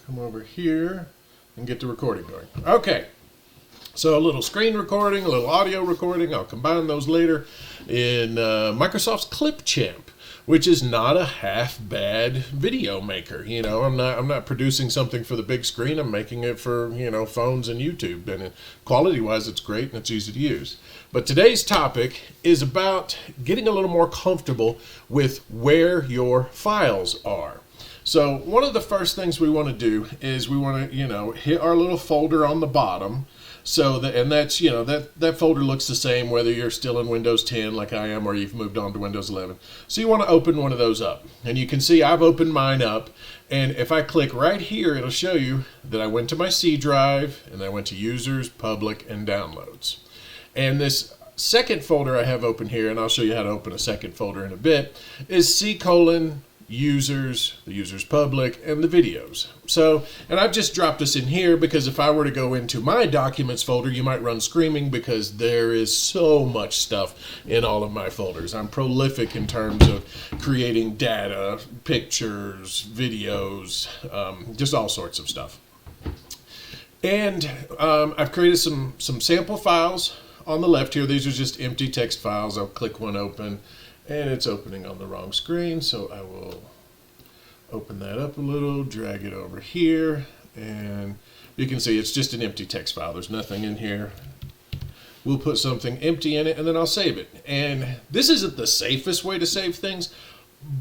come over here and get the recording going. Okay. So a little screen recording, a little audio recording. I'll combine those later in Microsoft's Clipchamp, which is not a half bad video maker. You know, I'm not producing something for the big screen. I'm making it for, you know, phones and YouTube. And quality wise, it's great and it's easy to use. But today's topic is about getting a little more comfortable with where your files are. So one of the first things we want to do is we want to, you know, hit our little folder on the bottom. So that, and that's, you know, that folder looks the same whether you're still in Windows 10 like I am or you've moved on to Windows 11. So you want to open one of those up. And you can see I've opened mine up. And if I click right here, it'll show you that I went to my C drive and I went to Users, Public, and Downloads. And this second folder I have open here, and I'll show you how to open a second folder in a bit, is C:\users, the users public, and the videos. So, and I've just dropped this in here because if I were to go into my documents folder, you might run screaming because there is so much stuff in all of my folders. I'm prolific in terms of creating data, pictures, videos, just all sorts of stuff. And I've created some sample files on the left here. These are just empty text files. I'll click one open. And it's opening on the wrong screen, so I will open that up a little, drag it over here, and you can see it's just an empty text file. There's nothing in here. We'll put something empty in it, and then I'll save it. And this isn't the safest way to save things,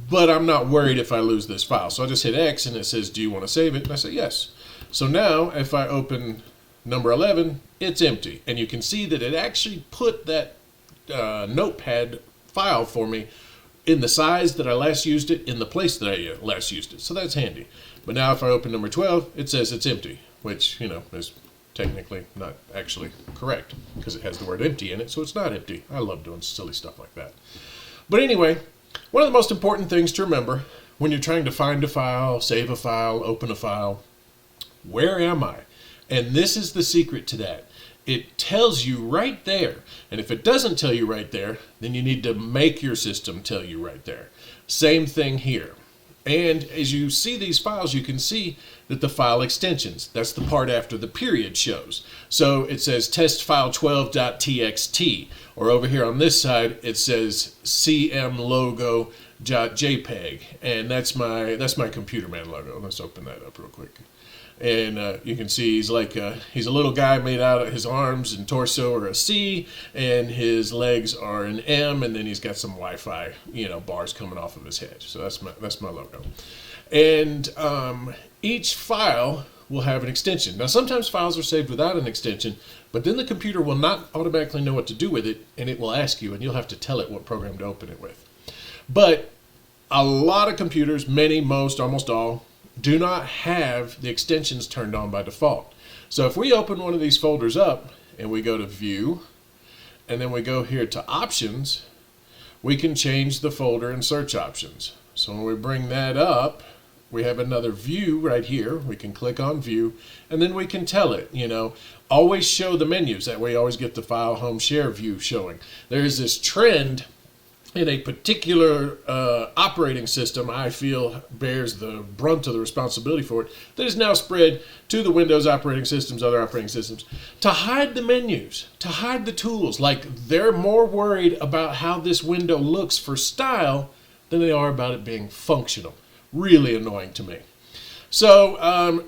but I'm not worried if I lose this file. So I just hit X, and it says, do you want to save it? And I say, yes. So now, if I open number 11, it's empty. And you can see that it actually put that notepad file for me in the size that I last used it, in the place that I last used it. So that's handy. But now if I open number 12, it says it's empty, which, you know, is technically not actually correct because it has the word empty in it, so it's not empty. I love doing silly stuff like that. But anyway, one of the most important things to remember when you're trying to find a file, save a file, open a file, where am I? And this is the secret to that. It tells you right there. And if it doesn't tell you right there, then you need to make your system tell you right there. Same thing here. And as you see these files, you can see that the file extensions, that's the part after the period shows. So it says testfile12.txt, or over here on this side, it says cmlogo.jpg, and that's my Computer Man logo. Let's open that up real quick. And you can see he's like he's a little guy made out of his arms and torso are a C, and his legs are an M, and then he's got some Wi-Fi, you know, bars coming off of his head. So that's my logo. And each file will have an extension. Now sometimes files are saved without an extension, but then the computer will not automatically know what to do with it, and it will ask you, and you'll have to tell it what program to open it with. But a lot of computers, many, most, almost all, do not have the extensions turned on by default. So if we open one of these folders up and we go to View and then we go here to Options, we can change the folder and search options. So when we bring that up, we have another view right here. We can click on View and then we can tell it, you know, always show the menus. That way you always get the File, Home, Share view showing. There is this trend in a particular operating system I feel bears the brunt of the responsibility for it, that is now spread to the Windows operating systems, other operating systems, to hide the menus, to hide the tools. Like they're more worried about how this window looks for style than they are about it being functional. Really annoying to me. So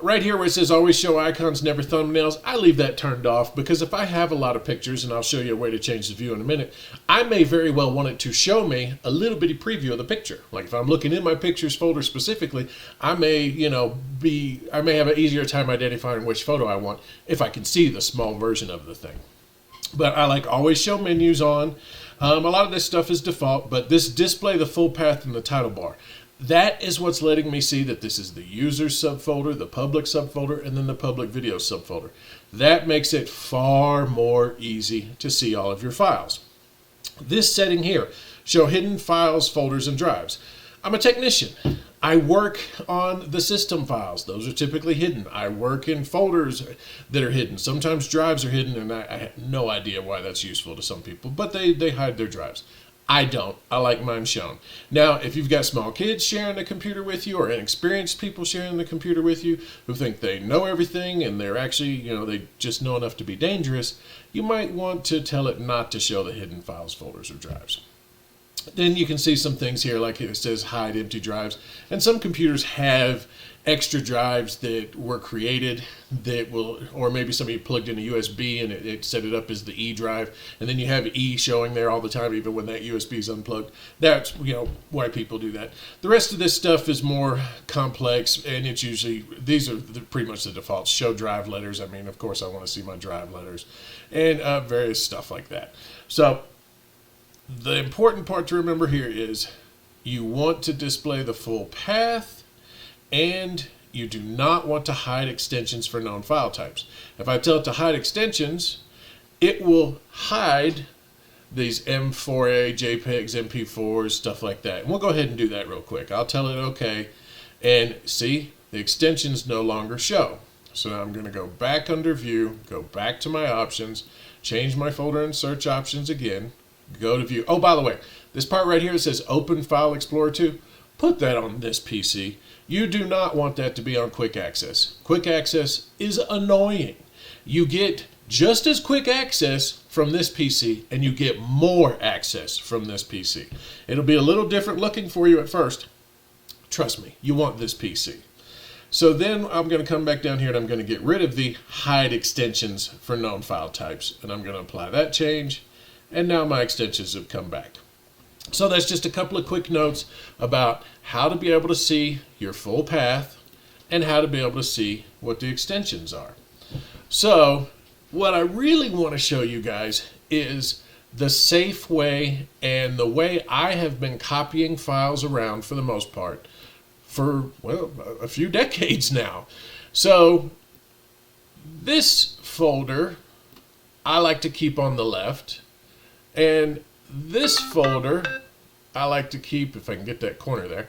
right here where it says always show icons, never thumbnails, I leave that turned off because if I have a lot of pictures, and I'll show you a way to change the view in a minute, I may very well want it to show me a little bitty preview of the picture. Like if I'm looking in my pictures folder specifically, I may, you know, I may have an easier time identifying which photo I want if I can see the small version of the thing. But I like always show menus on. A lot of this stuff is default, but this display the full path in the title bar. That is what's letting me see that this is the users subfolder, the public subfolder, and then the public video subfolder. That makes it far more easy to see all of your files. This setting here, show hidden files, folders, and drives. I'm a technician. I work on the system files. Those are typically hidden. I work in folders that are hidden. Sometimes drives are hidden, and I have no idea why that's useful to some people, but they hide their drives. I don't. I like mine shown. Now, if you've got small kids sharing the computer with you or inexperienced people sharing the computer with you who think they know everything and they're actually, they just know enough to be dangerous, you might want to tell it not to show the hidden files, folders, or drives. Then you can see some things here like it says hide empty drives. And some computers have extra drives that were created that will, or maybe somebody plugged in a USB and it set it up as the E drive, and then you have E showing there all the time even when that USB is unplugged. That's why people do that. The rest of this stuff is more complex, and it's usually, these are pretty much the defaults. Show drive letters. I mean, of course I want to see my drive letters, and various stuff like that. So the important part to remember here is you want to display the full path, and you do not want to hide extensions for known file types. If I tell it to hide extensions, it will hide these M4A, JPEGs, MP4s, stuff like that. And we'll go ahead and do that real quick. I'll tell it okay, and see, the extensions no longer show. So now I'm going to go back under View, go back to my options, change my folder and search options again, go to View. Oh, by the way, this part right here that says Open File Explorer 2, put that on this PC. You do not want that to be on quick access. Quick access is annoying. You get just as quick access from this PC, and you get more access from this PC. It'll be a little different looking for you at first. Trust me, you want this PC. So then I'm going to come back down here and I'm going to get rid of the hide extensions for known file types, and I'm going to apply that change, and now my extensions have come back. So that's just a couple of quick notes about how to be able to see your full path and how to be able to see what the extensions are. So what I really want to show you guys is the safe way and the way I have been copying files around for the most part for, well, a few decades now. So this folder I like to keep on the left, and this folder I like to keep, if I can get that corner there,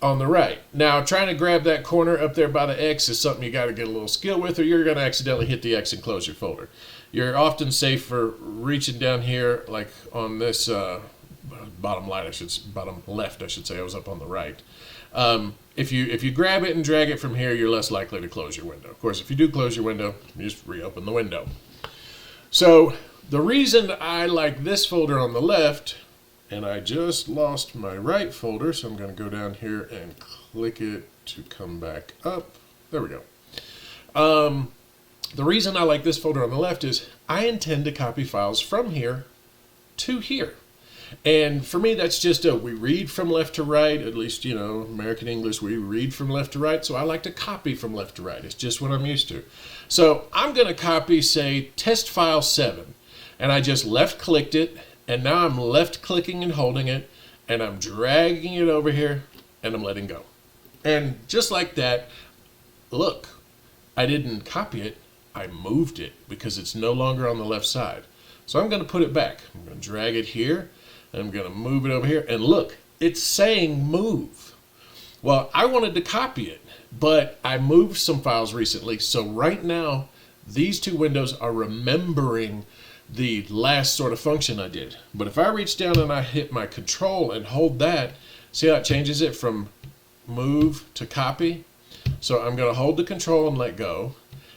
on the right. Now, trying to grab that corner up there by the X is something you got to get a little skill with, or you're going to accidentally hit the X and close your folder. You're often safe for reaching down here, like on this bottom left, I should say. I was up on the right. If you grab it and drag it from here, you're less likely to close your window. Of course, if you do close your window, you just reopen the window. So the reason I like this folder on the left, and I just lost my right folder, so I'm going to go down here and click it to come back up. There we go. The reason I like this folder on the left is I intend to copy files from here to here. And for me, that's just we read from left to right, at least, American English, we read from left to right, so I like to copy from left to right. It's just what I'm used to. So I'm going to copy, say, test file 7, and I just left-clicked it, and now I'm left-clicking and holding it, and I'm dragging it over here, and I'm letting go. And just like that, look, I didn't copy it, I moved it, because it's no longer on the left side. So I'm going to put it back. I'm going to drag it here, and I'm going to move it over here, and look, it's saying move. Well, I wanted to copy it, but I moved some files recently, so right now, these two windows are remembering the last sort of function I did. But if I reach down and I hit my control and hold that, see how it changes it from move to copy? So I'm going to hold the control and let go.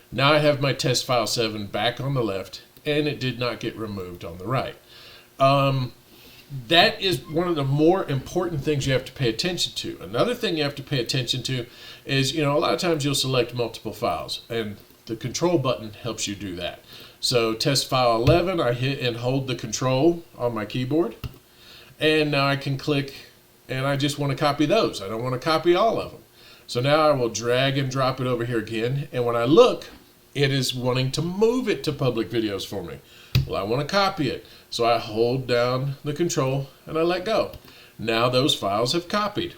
Now I have my test file 7 back on the left, and it did not get removed on the right. That is one of the more important things you have to pay attention to. Another thing you have to pay attention to is, a lot of times you'll select multiple files, and the control button helps you do that. So test file 11, I hit and hold the control on my keyboard, and now I can click, and I just want to copy those. I don't want to copy all of them. So now I will drag and drop it over here again, and when I look, it is wanting to move it to public videos for me. Well, I want to copy it. So I hold down the control and I let go. Now those files have copied.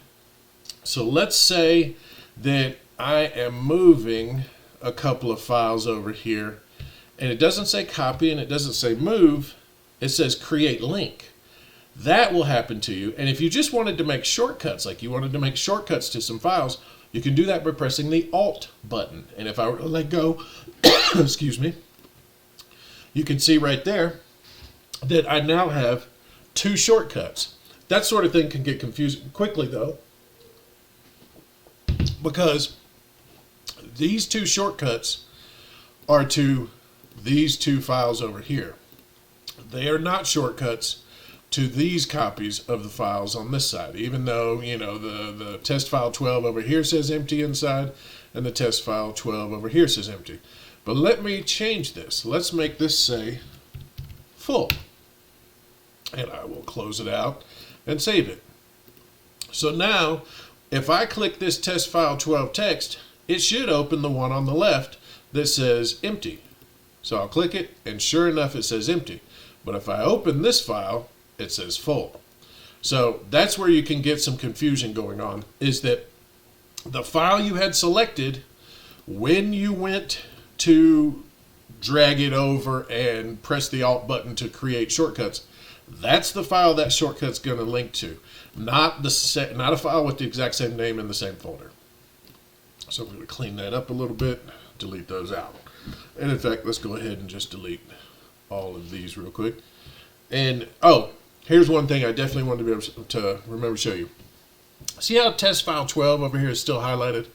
So let's say that I am moving a couple of files over here, and it doesn't say copy and it doesn't say move, it says create link. That will happen to you, and if you just wanted to make shortcuts, like you wanted to make shortcuts to some files, you can do that by pressing the Alt button. And if I were to let go, excuse me, you can see right there that I now have two shortcuts. That sort of thing can get confusing quickly, though, because these two shortcuts are to these two files over here. They are not shortcuts to these copies of the files on this side, even though, you know, the test file 12 over here says empty inside, and the test file 12 over here says empty. But let me change this. Let's make this say full. And I will close it out and save it. So now, if I click this test file 12 text, it should open the one on the left that says empty. So I'll click it, and sure enough, it says empty. But if I open this file, it says full. So that's where you can get some confusion going on, is that the file you had selected, when you went to drag it over and press the Alt button to create shortcuts, that's the file that shortcut's going to link to, not a file with the exact same name in the same folder. So I'm going to clean that up a little bit, delete those out. And in fact, let's go ahead and just delete all of these real quick. And oh, here's one thing I definitely wanted to be able to remember to show you. See how test file 12 over here is still highlighted?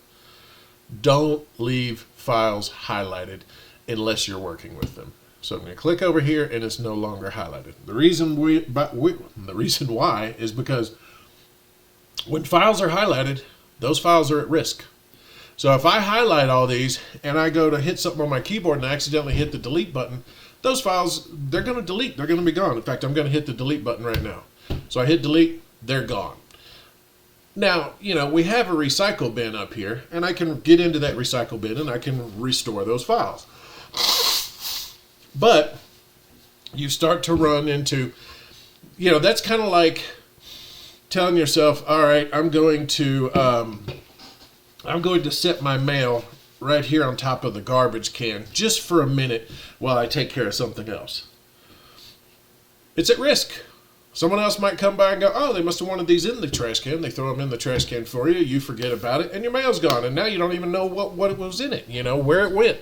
Don't leave files highlighted unless you're working with them. So I'm going to click over here, and it's no longer highlighted. The reason why is because when files are highlighted, those files are at risk. So if I highlight all these and I go to hit something on my keyboard and I accidentally hit the delete button, those files, they're going to delete. They're going to be gone. In fact, I'm going to hit the delete button right now. So I hit delete, they're gone. Now, you know, we have a recycle bin up here, and I can get into that recycle bin and I can restore those files. But you start to run into, you know, that's kind of like telling yourself, all right, I'm going to set my mail right here on top of the garbage can just for a minute while I take care of something else. It's at risk. Someone else might come by and go, oh, they must have wanted these in the trash can. They throw them in the trash can for you. You forget about it, and your mail's gone. And now you don't even know what was in it, you know, where it went.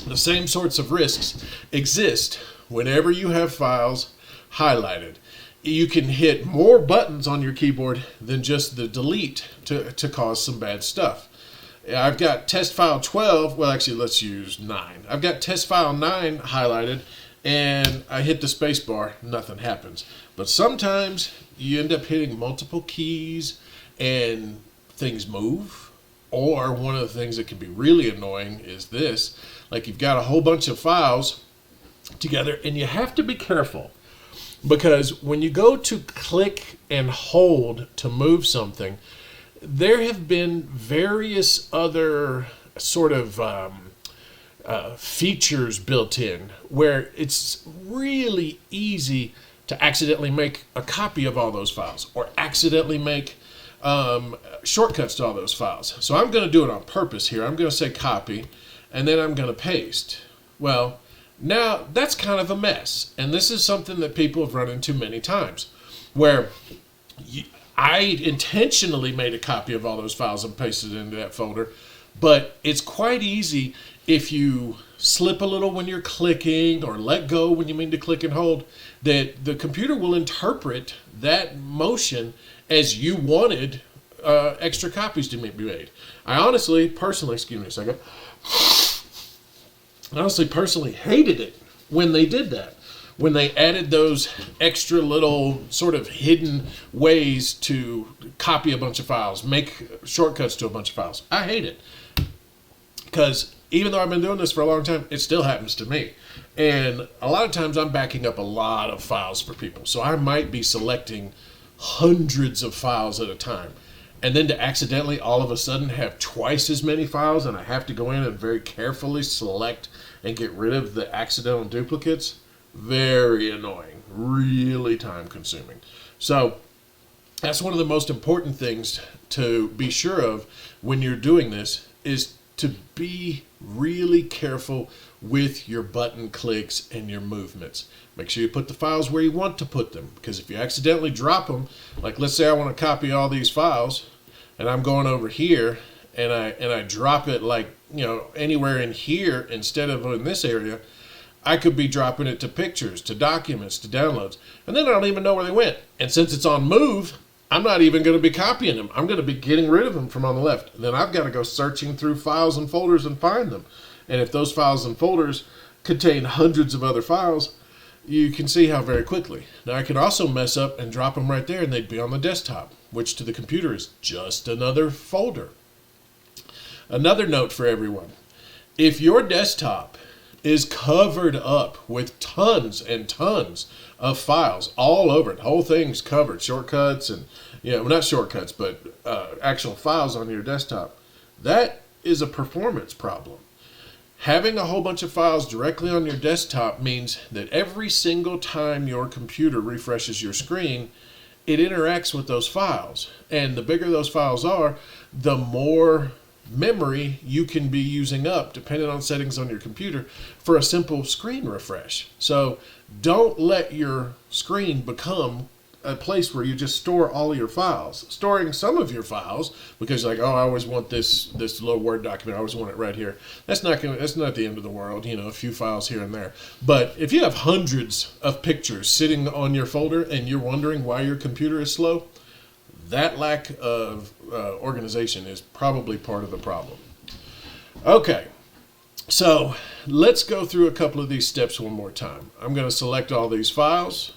The same sorts of risks exist whenever you have files highlighted. You can hit more buttons on your keyboard than just the delete to cause some bad stuff. I've got test file 12, well actually let's use 9. I've got test file 9 highlighted, and I hit the space bar, nothing happens. But sometimes you end up hitting multiple keys and things move. Or one of the things that can be really annoying is this. Like you've got a whole bunch of files together, and you have to be careful. Because when you go to click and hold to move something, there have been various other sort of features built in where it's really easy to accidentally make a copy of all those files or accidentally make shortcuts to all those files. So I'm going to do it on purpose here. I'm going to say copy, and then I'm going to paste. Well, now that's kind of a mess, and this is something that people have run into many times, where I intentionally made a copy of all those files and pasted it into that folder, but it's quite easy if you slip a little when you're clicking or let go when you mean to click and hold, that the computer will interpret that motion as you wanted extra copies to be made. I honestly, personally hated it when they did that. When they added those extra little sort of hidden ways to copy a bunch of files, make shortcuts to a bunch of files. I hate it. Because even though I've been doing this for a long time, it still happens to me. And a lot of times I'm backing up a lot of files for people. So I might be selecting hundreds of files at a time. And then to accidentally all of a sudden have twice as many files, and I have to go in and very carefully select and get rid of the accidental duplicates, very annoying, really time consuming. So that's one of the most important things to be sure of when you're doing this, is to be really careful with your button clicks and your movements. Make sure you put the files where you want to put them, because if you accidentally drop them, like let's say I want to copy all these files and I'm going over here and I drop it like, you know, anywhere in here instead of in this area, I could be dropping it to pictures, to documents, to downloads, and then I don't even know where they went. And since it's on move, I'm not even going to be copying them. I'm going to be getting rid of them from on the left. Then I've got to go searching through files and folders and find them. And if those files and folders contain hundreds of other files, you can see how very quickly. Now I could also mess up and drop them right there and they'd be on the desktop, which to the computer is just another folder. Another note for everyone. If your desktop is covered up with tons and tons of files all over it, the whole thing's covered, shortcuts and, well, not shortcuts, but actual files on your desktop, that is a performance problem. Having a whole bunch of files directly on your desktop means that every single time your computer refreshes your screen, it interacts with those files. And the bigger those files are, the more memory you can be using up, depending on settings on your computer, for a simple screen refresh. So don't let your screen become a place where you just store all of your files. Storing some of your files because like, oh, I always want this little Word document, I always want it right here. That's not the end of the world, a few files here and there. But if you have hundreds of pictures sitting on your folder and you're wondering why your computer is slow, that lack of organization is probably part of the problem. Okay, so let's go through a couple of these steps one more time. I'm going to select all these files.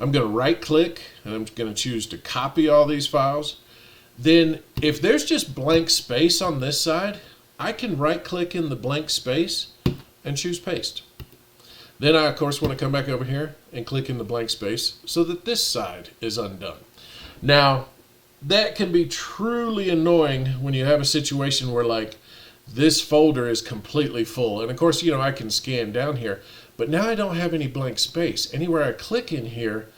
I'm going to right click and I'm going to choose to copy all these files. Then if there's just blank space on this side, I can right click in the blank space and choose paste. Then I of course want to come back over here and click in the blank space so that this side is undone. Now that can be truly annoying when you have a situation where like this folder is completely full. And of course, I can scan down here, but now I don't have any blank space. Anywhere I click in here,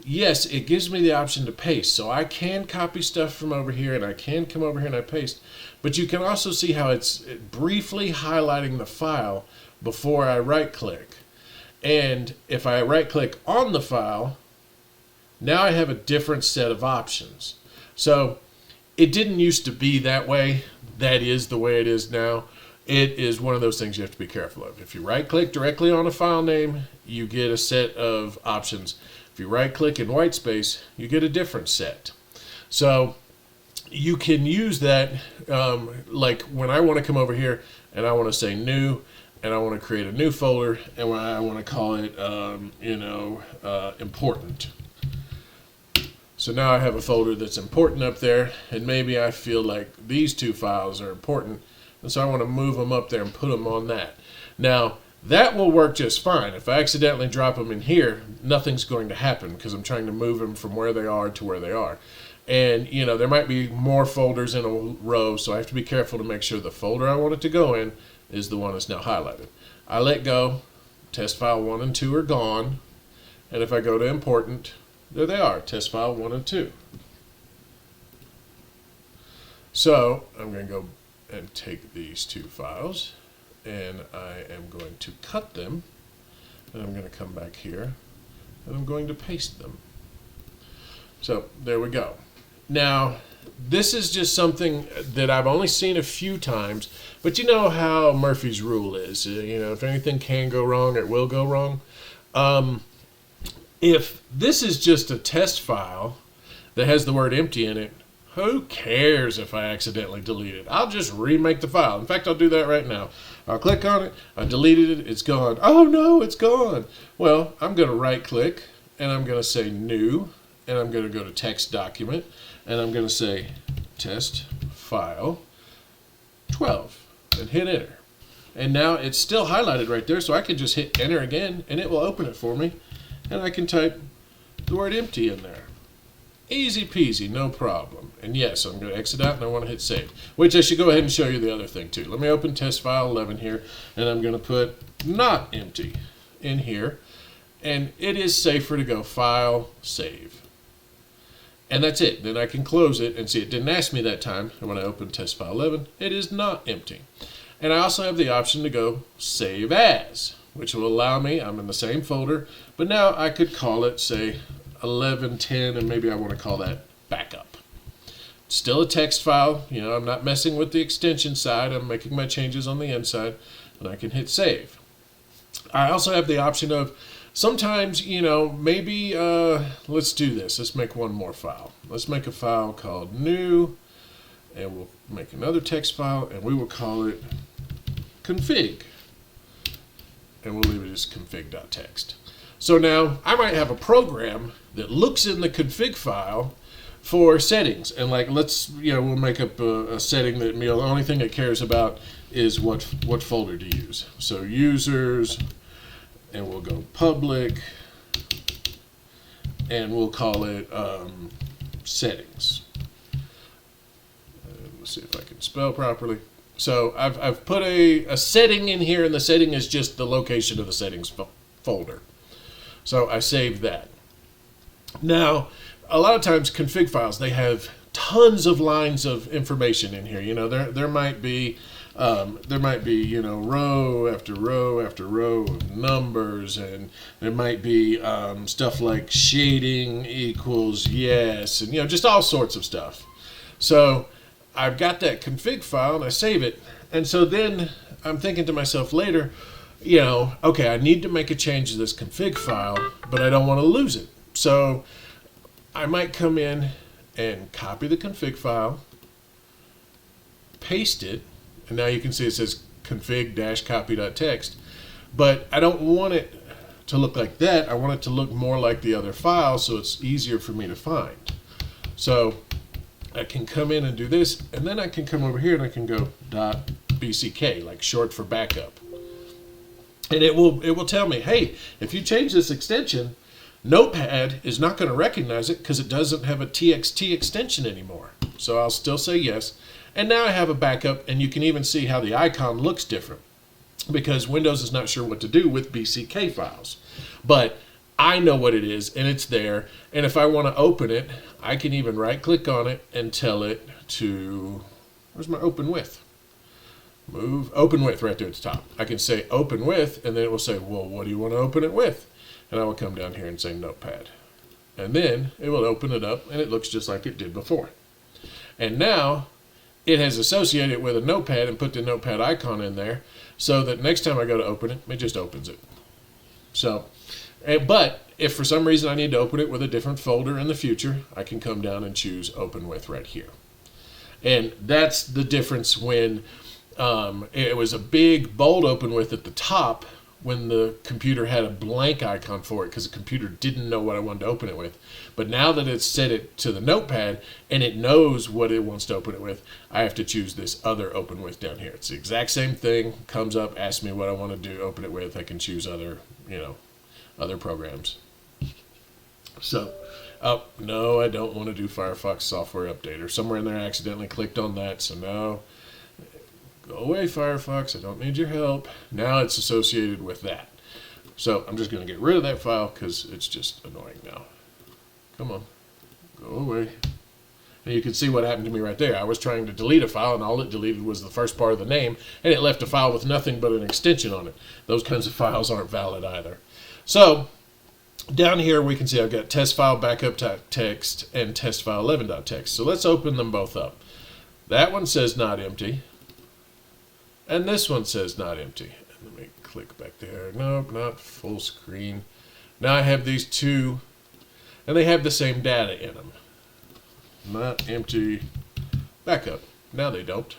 yes, it gives me the option to paste. So I can copy stuff from over here and I can come over here and I paste. But you can also see how it's briefly highlighting the file before I right click. And if I right click on the file, now I have a different set of options. So it didn't used to be that way. That is the way it is now. It is one of those things you have to be careful of. If you right click directly on a file name, you get a set of options. If you right click in white space, you get a different set. So you can use that like when I want to come over here and I want to say new and I want to create a new folder and I want to call it important. So now I have a folder that's important up there, and maybe I feel like these two files are important, and so I want to move them up there and put them on that. Now, that will work just fine. If I accidentally drop them in here, nothing's going to happen because I'm trying to move them from where they are to where they are. And, there might be more folders in a row, so I have to be careful to make sure the folder I want it to go in is the one that's now highlighted. I let go, test file 1 and 2 are gone, and if I go to important, there they are, test file 1 and 2. So I'm going to go and take these two files and I am going to cut them and I'm going to come back here and I'm going to paste them. So there we go. Now this is just something that I've only seen a few times, but you know how Murphy's rule is. If anything can go wrong, it will go wrong. If this is just a test file that has the word empty in it, who cares if I accidentally delete it? I'll just remake the file. In fact, I'll do that right now. I'll click on it, I deleted it, it's gone. Oh no, it's gone. Well, I'm going to right click and I'm going to say new and I'm going to go to text document and I'm going to say test file 12 and hit enter. And now it's still highlighted right there, so I can just hit enter again and it will open it for me. And I can type the word empty in there. Easy peasy, no problem. And yes, I'm going to exit out and I want to hit save. Which I should go ahead and show you the other thing too. Let me open test file 11 here and I'm going to put not empty in here. And it is safer to go file, save. And that's it. Then I can close it and see it didn't ask me that time. And when I open test file 11, it is not empty. And I also have the option to go save as, which will allow me, I'm in the same folder, but now I could call it, say, 1110, and maybe I want to call that backup. Still a text file, I'm not messing with the extension side, I'm making my changes on the inside, and I can hit save. I also have the option of sometimes, maybe let's do this. Let's make one more file. Let's make a file called new, and we'll make another text file, and we will call it config. And we'll leave it as config.txt. So now I might have a program that looks in the config file for settings, and like we'll make up a setting that the only thing it cares about is what folder to use. So users, and we'll go public, and we'll call it settings. And let's see if I can spell properly. So I've put a setting in here, and the setting is just the location of the settings folder. So I saved that. Now, a lot of times config files, they have tons of lines of information in here. There might be row after row after row of numbers, and there might be stuff like shading equals yes, and just all sorts of stuff. So I've got that config file and I save it, and so then I'm thinking to myself later, okay, I need to make a change to this config file, but I don't want to lose it. So I might come in and copy the config file, paste it, and now you can see it says config-copy.txt, but I don't want it to look like that. I want it to look more like the other file, so it's easier for me to find. So I can come in and do this, and then I can come over here and I can go .bck, like short for backup. And it will tell me, hey, if you change this extension, Notepad is not going to recognize it because it doesn't have a TXT extension anymore. So I'll still say yes. And now I have a backup, and you can even see how the icon looks different because Windows is not sure what to do with BCK files. But I know what it is, and it's there. And if I want to open it, I can even right-click on it and tell it to, where's my open with? Move open with right there at the top. I can say open with, and then it will say, well, what do you want to open it with? And I will come down here and say Notepad. And then it will open it up, and it looks just like it did before. And now it has associated it with a notepad and put the notepad icon in there so that next time I go to open it, it just opens it. So, but if for some reason I need to open it with a different folder in the future, I can come down and choose open with right here. And that's the difference when it was a big bold open with at the top when the computer had a blank icon for it because the computer didn't know what I wanted to open it with. But now that it's set it to the notepad and it knows what it wants to open it with, I have to choose this other open with down here. It's the exact same thing, comes up, asks me what I want to do, open it with. I can choose other programs. So, oh, no, I don't want to do Firefox software update, or somewhere in there I accidentally clicked on that, so no. Go away, Firefox, I don't need your help. Now it's associated with that. So I'm just going to get rid of that file because it's just annoying now. Come on, go away. And you can see what happened to me right there. I was trying to delete a file, and all it deleted was the first part of the name, and it left a file with nothing but an extension on it. Those kinds of files aren't valid either. So down here we can see I've got test file backup.txt and test file 11.txt. So let's open them both up. That one says not empty. And this one says not empty. Let me click back there. Nope, not full screen. Now I have these two, and they have the same data in them. Not empty backup. Now they don't.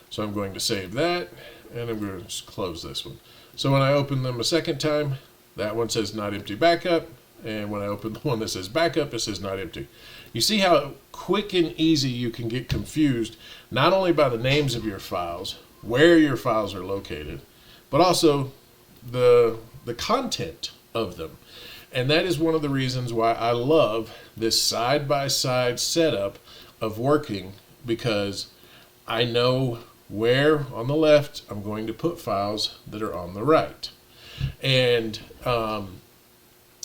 So I'm going to save that, and I'm going to just close this one. So when I open them a second time, that one says not empty backup, and when I open the one that says backup, it says not empty. You see how quick and easy you can get confused, not only by the names of your files, where your files are located, but also the content of them. And that is one of the reasons why I love this side-by-side setup of working, because I know where on the left I'm going to put files that are on the right. And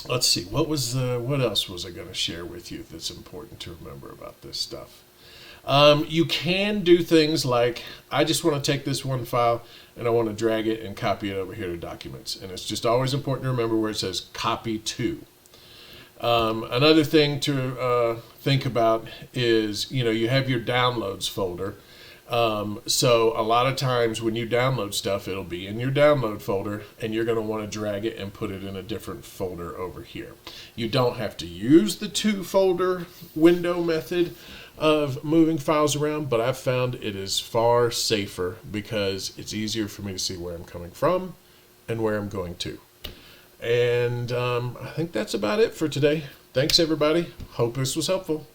let's see, what else was I going to share with you that's important to remember about this stuff? You can do things like, I just want to take this one file and I want to drag it and copy it over here to documents. And it's just always important to remember where it says copy to. Another thing to think about is, you have your downloads folder. So a lot of times when you download stuff, it'll be in your download folder, and you're going to want to drag it and put it in a different folder over here. You don't have to use the 2-folder window method of moving files around, but I've found it is far safer because it's easier for me to see where I'm coming from and where I'm going to. And I think that's about it for today. Thanks, everybody. Hope this was helpful.